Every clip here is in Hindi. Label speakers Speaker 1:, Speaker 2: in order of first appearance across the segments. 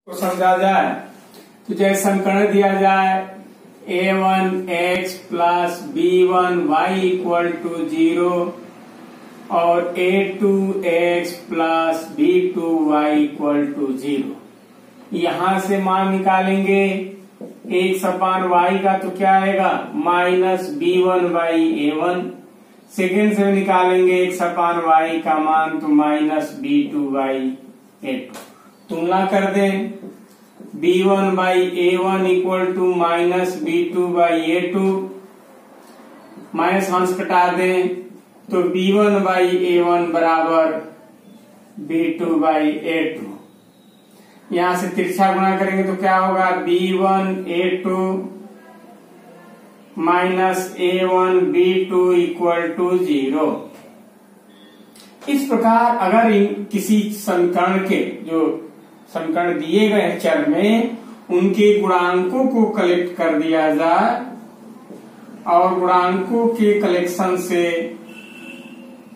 Speaker 1: को समझा जाए तो जैसे समीकरण दिया जाए a1x plus b1y equal to 0 और a2x plus b2y equal to 0। यहां से मान निकालेंगे x अपान y का तो क्या आएगा minus b1 by a1। Second से निकालेंगे x अपान y का मान तो माइनस b2 बाई a2। तुलना कर दें b1 by a1 equal to minus b2 by a2। माइनस अंश कटा दें तो b1 बाई a1 बराबर b2 बाई a2। यहां से तिरछा गुणा करेंगे तो क्या होगा b1 a2 minus a1 b2 equal to 0। इस प्रकार अगर किसी समीकरण के जो समीकरण दिए गए चर में उनके गुणांकों को कलेक्ट कर दिया जाए और गुणांकों के कलेक्शन से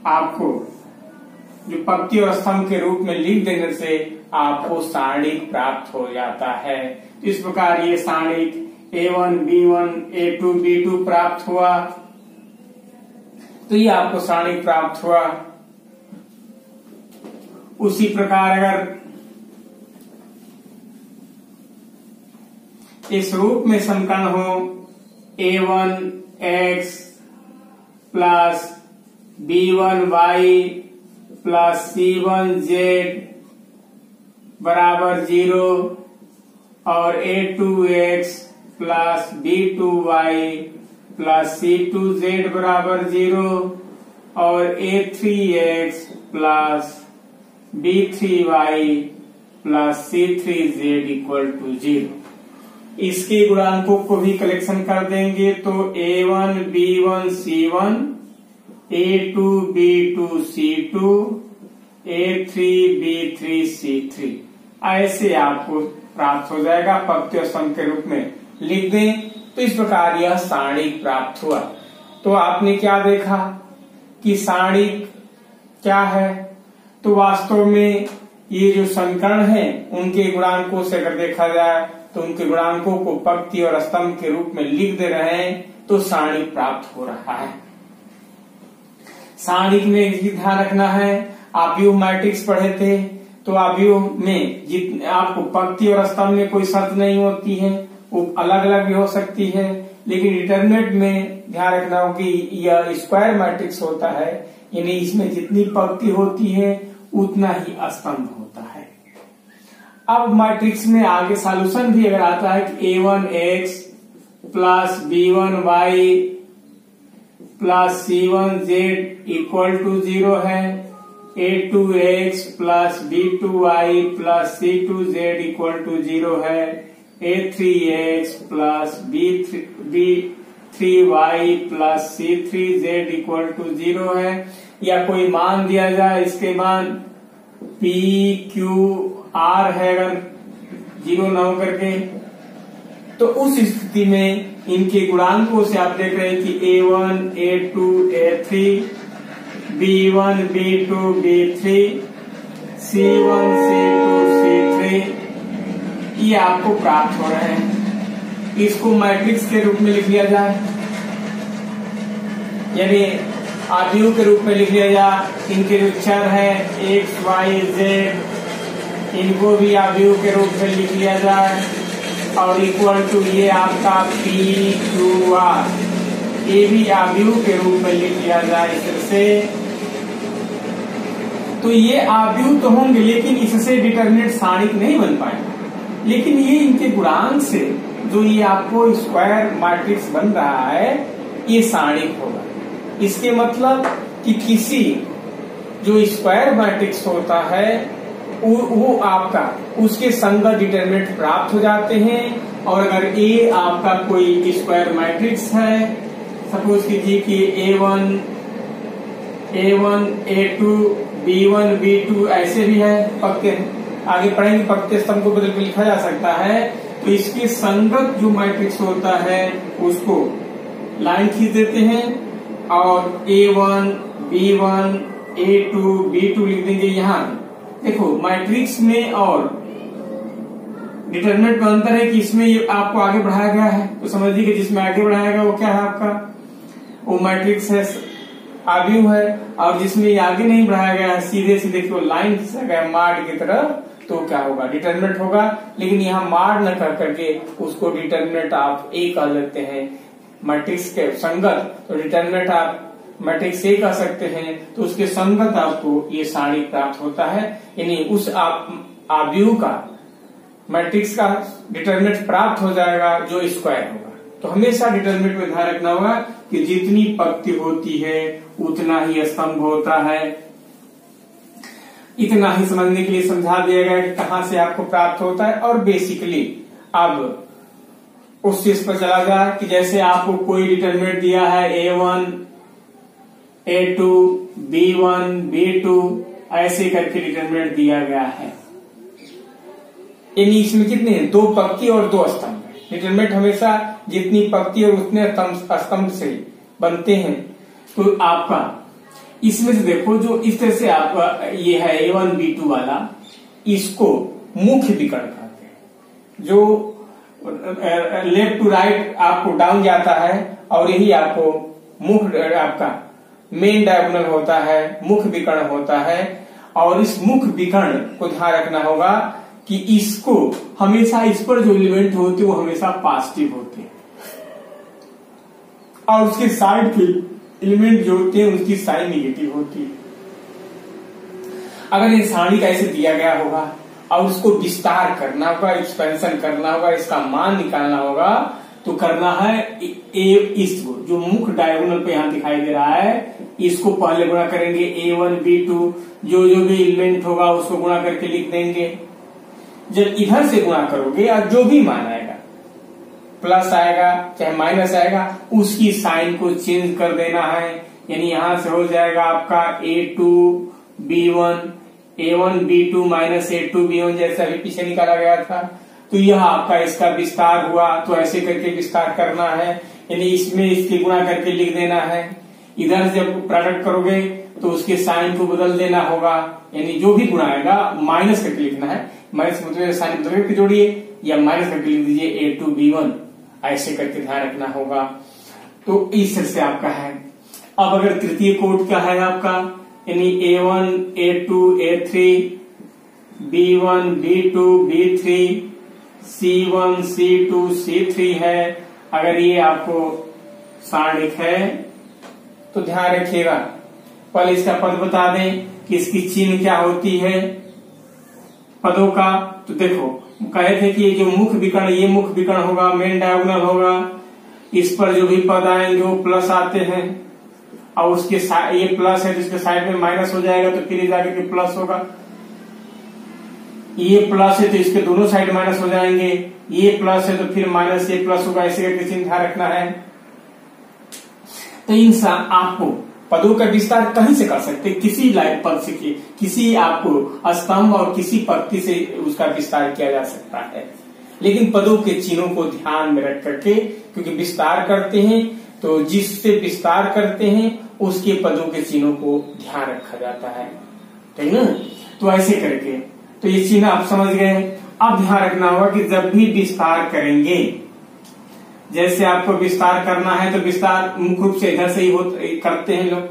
Speaker 1: आपको जो पंक्ति और स्तंभ के रूप में लिख देने से आपको सारणिक प्राप्त हो जाता है। इस प्रकार ये सारणिक a1 b1 a2 b2 प्राप्त हुआ। तो ये आपको सारणिक प्राप्त हुआ। उसी प्रकार अगर इस रूप में समीकरण हो a1x plus b1y plus c1z बराबर 0 और a2x plus b2y plus c2z बराबर 0 और a3x plus b3y plus c3z equal to 0। इसके गुणांकों को भी कलेक्शन कर देंगे तो a1 b1 c1 a2 b2 c2 a3 b3 c3 ऐसे आपको प्राप्त हो जाएगा। पंक्ति और स्तंभ के रूप में लिख दें तो इस प्रकार यह सारणिक प्राप्त हुआ। तो आपने क्या देखा कि सारणिक क्या है, तो वास्तव में ये जो समीकरण है उनके गुणांकों से अगर देखा जाए तो उनके गुणांकों को पंक्ति और स्तंभ के रूप में लिख दे रहे हैं तो सारणिक प्राप्त हो रहा है। सारणिक में एक ध्यान रखना है, आव्यूह मैट्रिक्स पढ़े थे तो आव्यूह में आपको पंक्ति और स्तंभ में कोई शर्त नहीं होती है, वो अलग अलग भी हो सकती है। लेकिन डिटरमिनेंट में ध्यान रखना हो कि यह स्क्वायर मैट्रिक्स होता है, यानी इसमें जितनी पंक्ति होती है उतना ही स्तंभ होता है। अब मैट्रिक्स में आगे सॉल्यूशन भी अगर आता है कि a1x plus b1y plus c1z equal to 0 है, a2x plus b2y plus c2z equal to 0 है, a3x plus b3y plus c3z equal to 0 है, या कोई मान दिया जाए इसके मान p q r है अगर 0 न हो करके, तो उस स्थिति में इनके गुणांकों से आप देख रहे हैं कि a1 a2 a3 b1 b2 b3 c1 c2 c3 ये आपको प्राप्त हो रहे हैं। इसको मैट्रिक्स के रूप में लिख लिया जाए, यानी आव्यूह के रूप में लिख लिया जाए। इनके जो चर है x y z इनको भी आव्यूह के रूप में लिख लिया जाए और इक्वल टू ये आपका p q r ये भी आव्यूह के रूप में लिख लिया जाए इससे। तो ये आव्यूह तो होंगे लेकिन इससे डिटरमिनेंट सारणिक नहीं बन पाएगा, लेकिन ये इनके गुणांक से जो ये आपको स्क्वायर मैट्रिक्स बन रहा है ये सारणिक होगा। इसके मतलब कि किसी जो स्क्वायर मैट्रिक्स होता है वो आपका उसके संगत डिटरमिनेंट प्राप्त हो जाते हैं। और अगर ए आपका कोई स्क्वायर मैट्रिक्स है, सपोज कीजिए कि a1 a2 b1 b2 ऐसे भी है, पक्के आगे पढ़ेंगे पक्के स्तंभ को बदल के लिखा जा सकता है। तो इसके संगत जो मैट्रिक्स होता है उसको लाइन खींच देते हैं और a1 b1 a2 b2 लिख देंगे। यहाँ देखो मैट्रिक्स में और डिटरमिनेंट में अंतर है कि इसमें ये आपको आगे बढ़ाया गया है, तो समझिए कि जिसमें आगे बढ़ाया गया वो क्या है आपका, वो मैट्रिक्स है, आव्यूह है। और जिसमें ये आगे नहीं बढ़ाया गया है, सीधे सीधे वो लाइन खींचा गया है माड की तरफ, तो क्या होगा, डिटरमिनेंट होगा। लेकिन यहाँ माड न कर करके उसको डिटरमिनेंट आप ए कह लेते हैं, मैट्रिक्स के संगत, तो डिटरमिनेंट आप मैट्रिक्स ए कह सकते हैं, तो उसके संगत आपको ये सारणी प्राप्त होता है। यानी उस आव्यूह का मैट्रिक्स का डिटरमिनेंट प्राप्त हो जाएगा जो स्क्वायर होगा। तो हमेशा डिटरमिनेंट में ध्यान रखना होगा कि जितनी पंक्ति होती है उतना ही स्तंभ होता है। इतना ही समझने के लिए समझा दिया गया कि कहां से आपको प्राप्त होता है। और बेसिकली अब उस चीज पर चला जाए कि जैसे आपको कोई डिटरमिनेंट दिया है A1, A2, B1, B2 ऐसे करके डिटरमिनेंट दिया गया है। यानी इसमें कितने हैं, 2 पंक्ति और 2 स्तंभ। डिटरमिनेंट हमेशा जितनी पंक्ति और उतने स्तंभ से बनते हैं। तो आपका इसमें से देखो, जो इस तरह से आपका ये है A1, B2 वाला, इसको मुख्य विकर्ण कहते हैं। जो लेफ्ट टू राइट आपको डाउन जाता है और यही आपको मुख्य आपका मेन डायगोनल होता है, मुख्य विकर्ण होता है। और इस मुख्य विकर्ण को ध्यान रखना होगा कि इसको हमेशा, इस पर जो एलिमेंट होते हैं वो हमेशा पॉजिटिव होते हैं और उसके साइड के एलिमेंट जो होते हैं उनकी साइन निगेटिव होती है। अगर ये सारणी का ऐसे दिया गया होगा और उसको विस्तार करना होगा, एक्सपेंशन करना होगा, इसका मान निकालना होगा, तो करना है इसको जो मुख्य डायगोनल पे यहां दिखाई दे रहा है, इसको पहले गुणा करेंगे A1, B2, जो भी एलिमेंट होगा उसको गुणा करके लिख देंगे। जब इधर से गुणा करोगे और जो भी मान आएगा, प्लस आएगा चाहे माइनस आएगा, उसकी साइन को चेंज कर देना है। यानी यहां से हो जाएगा आपका A2, B1, A1, B2 minus A2, B1 जैसा भी पीछे निकाला गया था। तो यह आपका इसका विस्तार हुआ, तो ऐसे करके विस्तार करना है। यानी इसमें इसकी गुणा करके लिख देना है। इधर जब प्रोडक्ट करोगे तो उसके साइन को बदल देना होगा, यानी जो भी गुणा आएगा माइनस करके लिखना है। माइनस मतलब साइन बदल करके जोड़िए या माइनस करके लिख दीजिए A2, B1, ऐसे करके ध्यान रखना होगा। तो इस तरह से आपका है। अब अगर तृतीय कोट क्या है आपका, यानी A1, A2, A3, B1, B2, B3, C1, C2, C3 है। अगर ये आपको सारणिक है तो ध्यान रखिएगा, पहले इसका पद बता दें कि इसकी चिन्ह क्या होती है पदों का। तो देखो कहे थे कि जो मुख्य विकर्ण, ये मुख्य विकर्ण होगा, मेन डायगोनल होगा, इस पर जो भी पद आएंगे वो प्लस आते हैं और उसके ये प्लस है तो इसके साइड में माइनस हो जाएगा, तो फिर जाके के प्लस होगा। ये प्लस है तो इसके दोनों साइड माइनस हो जाएंगे, ये प्लस है तो फिर माइनस ये प्लस होगा, ऐसे करके चिन्ह ध्यान रखना है। तो इन आपको पदों का विस्तार कहीं से कर सकते, किसी लाइन पद से, किसी आपको स्तंभ और किसी पंक्ति से उसका विस्तार किया जा सकता है। लेकिन पदों के चिन्हों को ध्यान में रख करके, क्योंकि विस्तार करते हैं तो जिससे विस्तार करते हैं उसके पदों के चिन्हों को ध्यान रखा जाता है, ठीक ना। तो ऐसे करके तो ये चिन्ह आप समझ गए। अब ध्यान रखना होगा कि जब भी विस्तार करेंगे, जैसे आपको विस्तार करना है तो विस्तार मुख्य रूप से इधर से ही करते हैं लोग,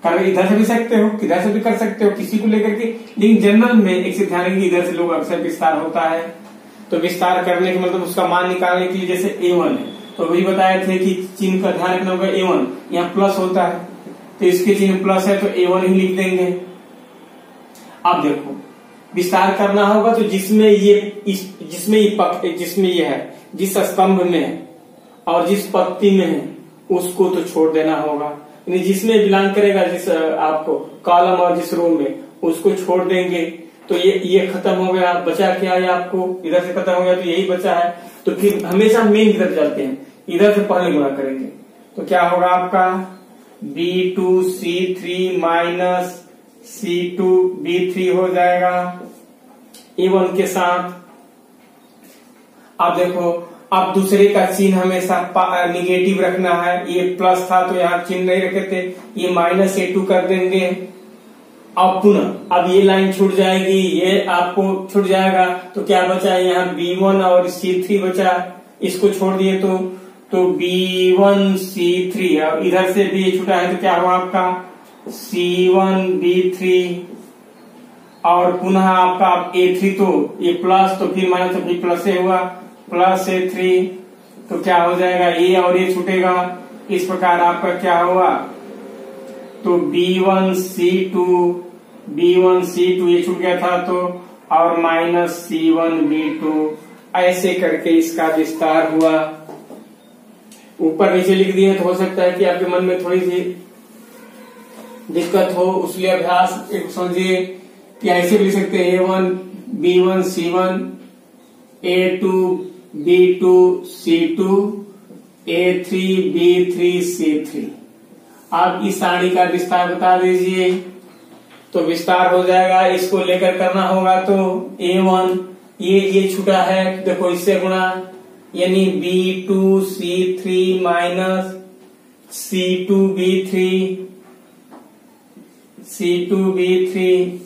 Speaker 1: कर इधर से भी सकते हो, किधर से भी कर सकते हो, किसी को लेकर के। लेकिन जनरल में एक से ध्यान रखेंगे, इधर से लोग अक्सर विस्तार होता है। तो विस्तार करने के मतलब उसका मान निकालने के लिए, जैसे A1 है तो वही बताए थे कि चिन्ह का ध्यान रखना होगा। A1 यहाँ प्लस होता है तो इसके चिन्ह प्लस है तो A1 ही लिख देंगे। अब देखो विस्तार करना होगा तो जिसमें ये है, जिस स्तंभ में है और जिस पंक्ति में है उसको तो छोड़ देना होगा। यानी जिसमें बिलोंग करेगा, जिस आपको कॉलम और जिस रो में, उसको छोड़ देंगे। तो ये खत्म हो गया, बचा क्या है आपको, इधर से खत्म हो गया तो यही बचा है। तो फिर हमेशा मेन की तरफ जाते हैं, इधर से पहले गुणा करेंगे तो क्या होगा आपका B2 C3 minus C2 B3 हो जाएगा A1 के साथ। अब देखो, अब दूसरे का चिन्ह हमेशा निगेटिव रखना है। ये प्लस था तो यहाँ चिन्ह नहीं रखे थे, ये माइनस A2 कर देंगे। अब पुनः अब ये लाइन छूट जाएगी, ये आपको छूट जाएगा, तो क्या बचा यहाँ B1 और C3 बचा, इसको छोड़ दिए तो B1 C3, अब इधर से भी छूटा है तो क्या हुआ आपका C1 B3 और पुनः आपका A3, तो ये प्लस तो फिर माइनस तो फिर प्लस से हुआ प्लस A3, तो क्या हो जाएगा ये और ये छूटेगा, इस प्रकार आपका क्या हुआ तो B1 C2 ये छूट गया था तो और माइनस C1 B2, ऐसे करके इसका विस्तार हुआ। ऊपर नीचे लिख दिए तो हो सकता है कि आपके मन में थोड़ी सी दिक्कत हो, उसलिए अभ्यास एक समझिए कि ऐसे भी लिख सकते हैं A1 B1 C1 A2 B2 C2 A3 B3 C3। आप इस सारणी का विस्तार बता दीजिए तो विस्तार हो जाएगा, इसको लेकर करना होगा तो A1 ये छूटा है, देखो इससे गुणा, यानी B2 C3 minus C2 B3।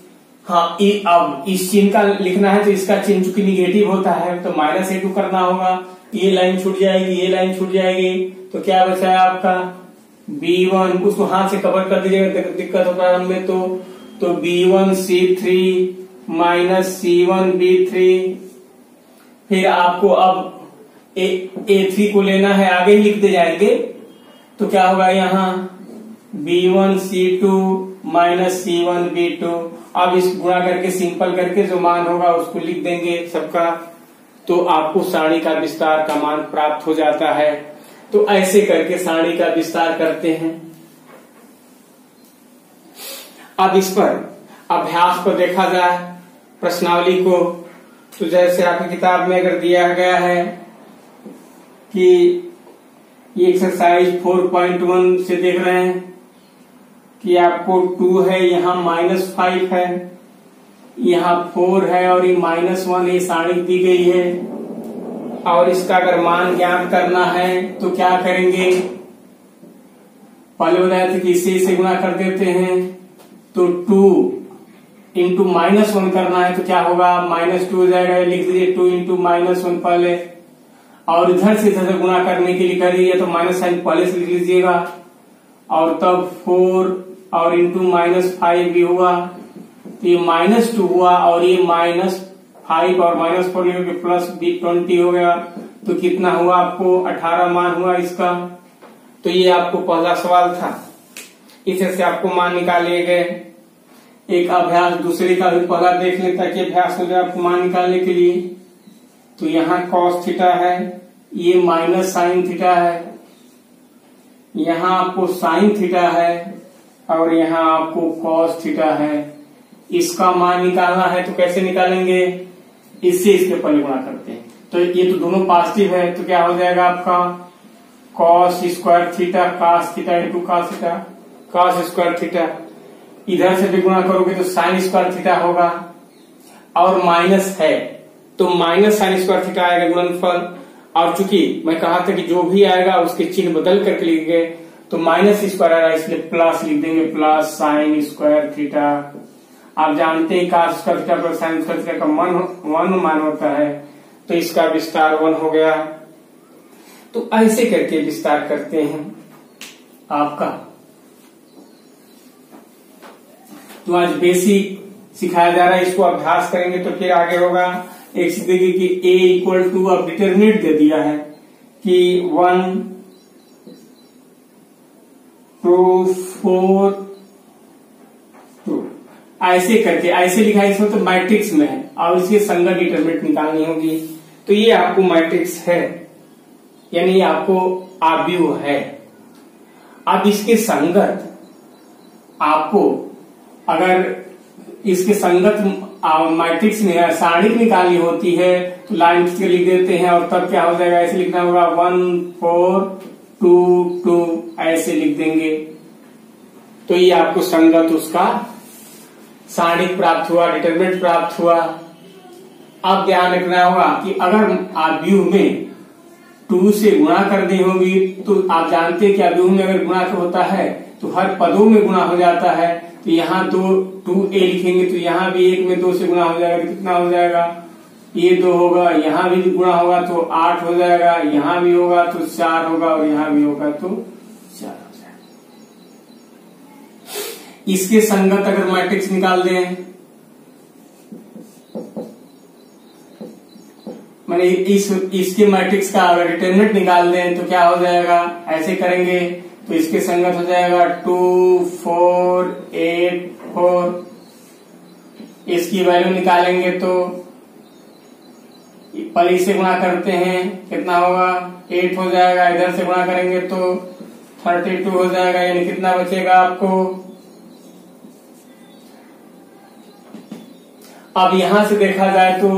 Speaker 1: हाँ अब इस चिन्ह का लिखना है तो इसका चिन्ह चूंकि निगेटिव होता है तो माइनस A2 करना होगा, ये लाइन छूट जाएगी, ये लाइन छूट जाएगी, तो क्या बचा है आपका B1, उसको हाथ से कवर कर दीजिएगा, दिक्कत होता है हमें तो B1 C3 minus C1 B3। फिर आपको अब A3 को लेना है, आगे ही लिखते जाएंगे, तो क्या होगा यहाँ B1 C2 minus C1 B2। अब इस गुणा करके सिंपल करके जो मान होगा उसको लिख देंगे सबका, तो आपको सारणी का विस्तार का मान प्राप्त हो जाता है। तो ऐसे करके सारणी का विस्तार करते हैं। अब इस पर अभ्यास को देखा जाए प्रश्नावली को, तो जैसे आपकी किताब में अगर दिया गया है कि ये एक्सरसाइज 4.1 से देख रहे हैं कि आपको 2 है, यहाँ -5 है, यहाँ 4 है और ये -1 ये सारणी दी गई है, और इसका अगर मान ज्ञात करना है तो क्या करेंगे, पहले बताया था कि इसे गुणा कर देते हैं, तो 2 इंटू -1 करना है तो क्या होगा -2 हो जाएगा, लिख दीजिए 2 इंटू -1 पहले, और इधर से इधर से गुणा करने के लिए करिए तो माइनस साइन पहले से लिख लीजिएगा, और तब 4 और इंटू -5 भी हुआ तो ये -2 हुआ, और ये -5 और -4 लेकर प्लस 20 हो गया, तो कितना हुआ आपको 18 मान हुआ इसका। तो ये आपको पहला सवाल था, इसे से आपको मान निकाले गए। एक अभ्यास दूसरे का भी पहला देख लें ताकि अभ्यास हो जाए आपको मान निकालने के लिए। तो यहाँ cos थीटा है, ये माइनस साइन थीटा है, यहाँ आपको साइन थीटा है, और यहाँ आपको cos थीटा है। इसका मान निकालना है तो कैसे निकालेंगे, इससे इसके पहले गुणा करते हैं, तो ये तो दोनों पॉजिटिव है, तो क्या हो जाएगा आपका cos square theta cos theta into cos theta, cos square theta, इधर से भी गुणा करोगे तो साइन स्क्वायर थीटा होगा, और माइनस है तो माइनस साइन स्क्वायर थीटा आएगा गुणनफल। और चूंकि मैं कहा था कि जो भी आएगा उसके चिन्ह बदल करके लिखेंगे, तो माइनस स्क्वायर आएगा इसलिए प्लस लिख देंगे, प्लस साइन स्क्वायर थीटा। आप जानते हैं cos square theta plus sine square theta का 1 मान होता है, तो इसका विस्तार 1 हो गया। तो ऐसे करके विस्तार करते हैं आपका। तो आज बेसिक सिखाया जा रहा है, इसको अभ्यास करेंगे तो फिर आगे होगा। एक सीधे कि a इक्वल टू, अब डिटरमिनेंट दे दिया है कि 1 2 4 2, ऐसे करके ऐसे लिखा है, इसमें तो मैट्रिक्स में है और इसकी संगत डिटरमिनेंट निकालनी होगी। तो ये आपको मैट्रिक्स है, यानी आपको आव्यूह है। अब इसके संगत आपको अगर इसके संगत मैट्रिक्स में सारणी निकालनी होती है तो लाइन से लिख देते हैं, और तब क्या हो जाएगा, ऐसे लिखना होगा 1 4 2 2 ऐसे लिख देंगे। तो ये आपको संगत उसका सारणी प्राप्त हुआ, डिटरमिनेंट प्राप्त हुआ। अब ध्यान रखना होगा कि अगर आव्यूह में 2 से गुणा करनी होगी, तो आप जानते हैं कि आव्यूह में अगर गुणा होता है तो हर पदों में गुणा हो जाता है, तो यहाँ 2a लिखेंगे तो यहाँ भी 1 में 2 से गुणा हो जाएगा तो कितना हो जाएगा, ये 2 होगा, यहाँ भी गुणा होगा तो 8 हो जाएगा, यहाँ भी होगा तो 4 होगा और यहाँ भी होगा तो 4 हो जाएगा। इसके संगत अगर मैट्रिक्स निकाल दें, मैंने इसके मैट्रिक्स का अगर डिटरमिनेंट निकाल दें तो क्या हो जाएगा, ऐसे करेंगे तो इसके संगत हो जाएगा 2 4 8 4। इसकी वैल्यू निकालेंगे तो पहले से गुणा करते हैं, कितना होगा 8 हो जाएगा, इधर से गुणा करेंगे तो 32 हो जाएगा, यानी कितना बचेगा आपको। अब यहां से देखा जाए तो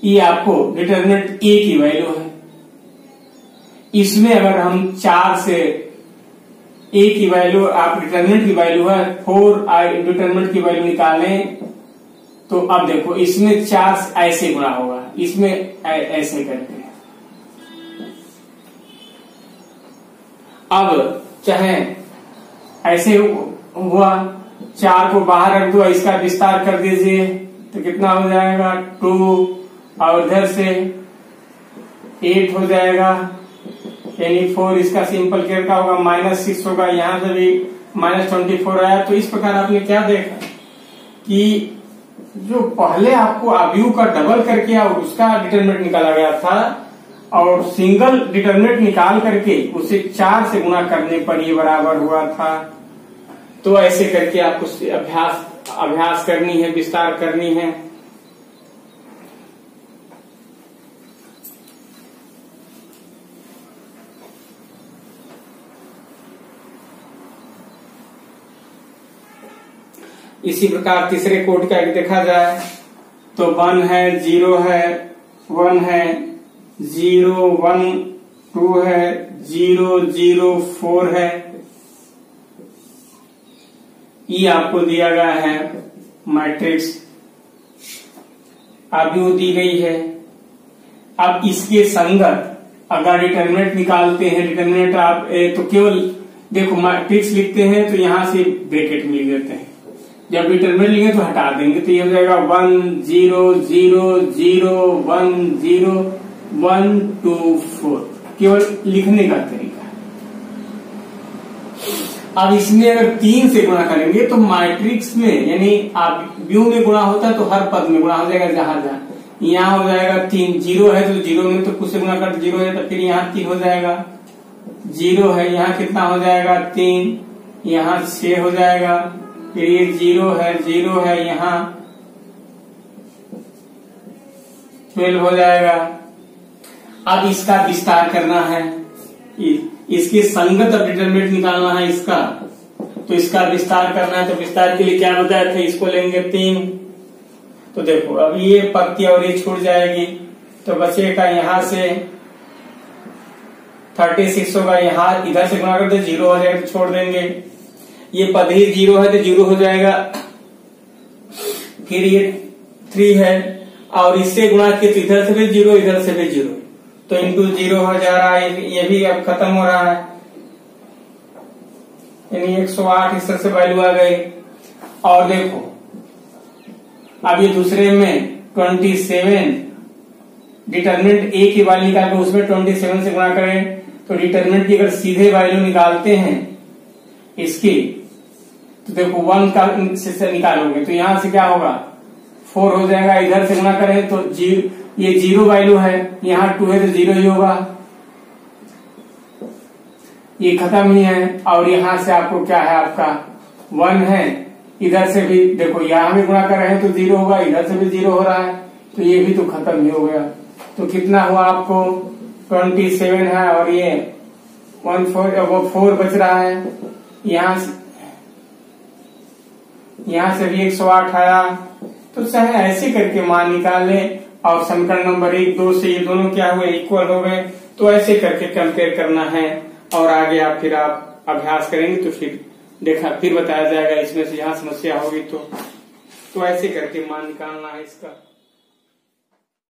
Speaker 1: ये आपको डिटरमिनेंट ए की वैल्यू है। इसमें अगर हम 4 से ए की वैल्यू, आप डिटरमिनेंट की वैल्यू है 4 डिटरमिनेंट की वैल्यू निकालें तो अब देखो इसमें 4 ऐसे गुणा होगा, इसमें ऐसे करके। अब चाहे ऐसे हुआ, 4 को बाहर रख दो, इसका विस्तार कर दीजिए तो कितना हो जाएगा 2 और इधर से 8 हो जाएगा, यानी 4। इसका सिंपल केयर का होगा -6 होगा, यहां से भी -24 आया। तो इस प्रकार आपने क्या देखा कि जो पहले आपको अवयव का डबल करके और उसका डिटरमिनेंट निकाला गया था और सिंगल डिटरमिनेंट निकाल करके उसे 4 से गुणा करने पर ये बराबर हुआ था। तो ऐसे करके आपको अभ्यास करनी है, विस्तार करनी है। इसी प्रकार तीसरे कोड का देखा जाए तो 1 है, 0 है, 1 है, 0 1 2 है, 0 0 4 है। ये आपको दिया गया है मैट्रिक्स, अवयव दी गई है। अब इसके संगत अगर डिटरमिनेंट निकालते हैं, डिटरमिनेंट आप तो केवल देखो मैट्रिक्स लिखते हैं तो यहां से ब्रैकेट मिल देते हैं, जब डिटरमिनेंट लिखेंगे तो हटा देंगे तो ये हो जाएगा 1 0 0 0 1 0 1 2 4, केवल लिखने का तरीका। अब इसमें अगर 3 से गुणा करेंगे तो मैट्रिक्स में, यानी आप व्यू में गुणा होता है तो हर पद में गुणा हो जाएगा, जहां जहां यहाँ हो जाएगा 3। 0 है तो 0 में तो कुछ से गुणा कर, 0 है तो फिर यहाँ 3 हो जाएगा, 0 है यहाँ कितना हो जाएगा 3, यहाँ 6 हो जाएगा, फिर ये 0 है, 0 है, यहाँ 12 हो जाएगा। अब इसका विस्तार करना है, इसकी संगत अब डिटरमिनेंट निकालना है इसका, तो इसका विस्तार करना है। तो विस्तार के लिए क्या बताया था, इसको लेंगे 3, तो देखो अब ये पत्ती और ये छूट जाएगी तो बचेगा यहां से 36 होगा, यहाँ इधर से गुणा कर दो 0 हो जाएगा तो छोड़ देंगे, ये पद ही 0 है तो 0 हो जाएगा, फिर ये 3 है और इससे गुणा किया तो इधर से भी 0 इधर से भी 0, तो इंटू 0 हो जा रहा है, ये भी अब खत्म हो रहा है, यानी 108 इस तरह से वैल्यू आ गई। और देखो अब ये दूसरे में 27 डिटरमिनेंट ए की वैल्यू निकाल कर उसमें 27 से गुणा करें तो डिटरमिनेंट की अगर सीधे वैल्यू निकालते हैं इसकी तो देखो 1 का से निकालोगे तो यहां से क्या होगा 4 हो जाएगा, इधर से गुणा करें तो ये 0 वैल्यू है, यहाँ 2 है तो 0 ही होगा, ये खत्म ही है। और यहां से आपको क्या है, आपका 1 है, इधर से भी देखो यहां भी गुणा कर रहे हैं तो 0 होगा, इधर से भी 0 हो रहा है तो ये भी तो खत्म ही हो गया। तो कितना हुआ आपको 27 है और ये 4 बच रहा है, यहां से भी 108 आया। तो चाहे ऐसे करके मान निकाले और समीकरण नंबर 1 2 से ये दोनों क्या हुए, इक्वल हो गए, तो ऐसे करके कंपेयर करना है और आगे फिर आप अभ्यास करेंगे तो फिर बताया जाएगा इसमें से यहाँ समस्या होगी तो ऐसे करके मान निकालना है इसका।